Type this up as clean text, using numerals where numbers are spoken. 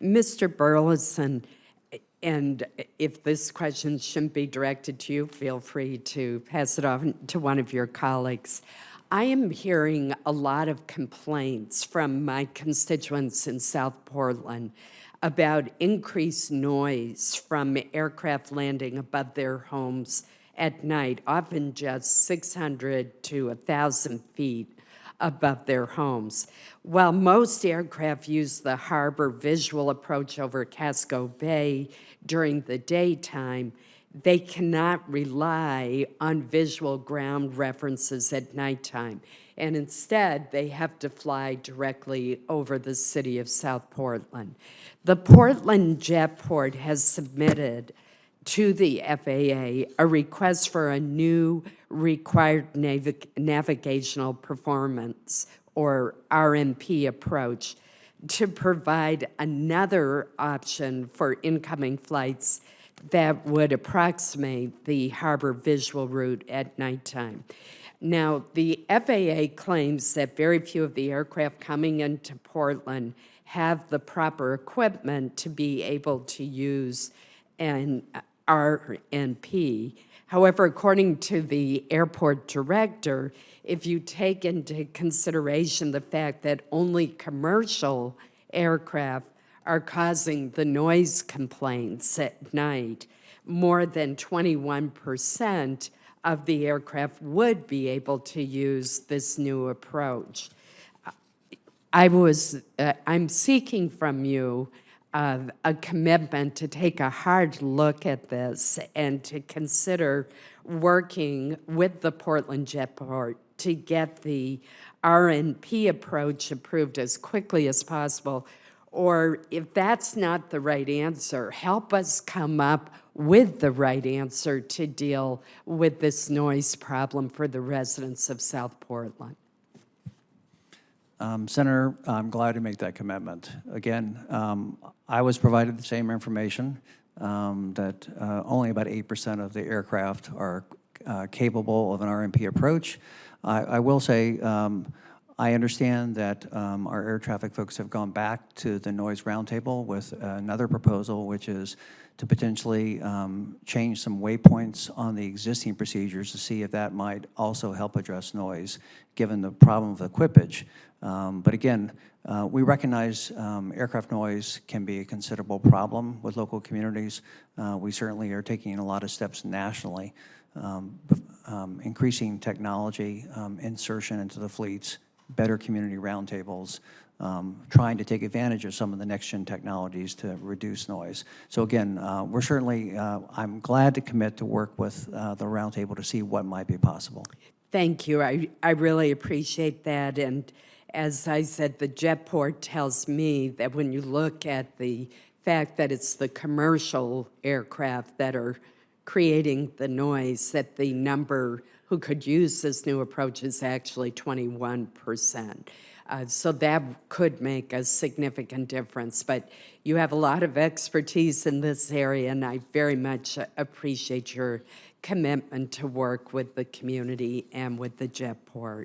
Mr. Burleson, and if this question shouldn't be directed to you, feel free to pass it on to one of your colleagues. I am hearing a lot of complaints from my constituents in South Portland about increased noise from aircraft landing above their homes at night, often just 600 to 1,000 feet above their homes. While most aircraft use the harbor visual approach over Casco Bay during the daytime, they cannot rely on visual ground references at nighttime. And instead, they have to fly directly over the city of South Portland. The Portland Jetport has submitted to the FAA a request for a new required navigational performance, or RNP approach, to provide another option for incoming flights that would approximate the harbor visual route at nighttime. Now, the FAA claims that very few of the aircraft coming into Portland have the proper equipment to be able to use an RNP. However, according to the airport director, if you take into consideration the fact that only commercial aircraft are causing the noise complaints at night, more than 21% of the aircraft would be able to use this new approach. I'm seeking from you a commitment to take a hard look at this and to consider working with the Portland Jetport to get the RNP approach approved as quickly as possible. Or if that's not the right answer, help us come up with the right answer to deal with this noise problem for the residents of South Portland. Senator, I'm glad to make that commitment. Again, I was provided the same information that only about 8% of the aircraft are capable of an RMP approach. I will say I understand that our air traffic folks have gone back to the noise roundtable with another proposal, which is to potentially change some waypoints on the existing procedures to see if that might also help address noise, given the problem of equipage. But again, we recognize aircraft noise can be a considerable problem with local communities. We certainly are taking a lot of steps nationally, increasing technology insertion into the fleets, better community roundtables, trying to take advantage of some of the next-gen technologies to reduce noise. So again, we're certainly, I'm glad to commit to work with the roundtable to see what might be possible. Thank you. I really appreciate that. And as I said, the Jetport tells me that when you look at the fact that it's the commercial aircraft that are creating the noise, that the number who could use this new approach is actually 21%. So that could make a significant difference. But you have a lot of expertise in this area, and I very much appreciate your commitment to work with the community and with the Jetport.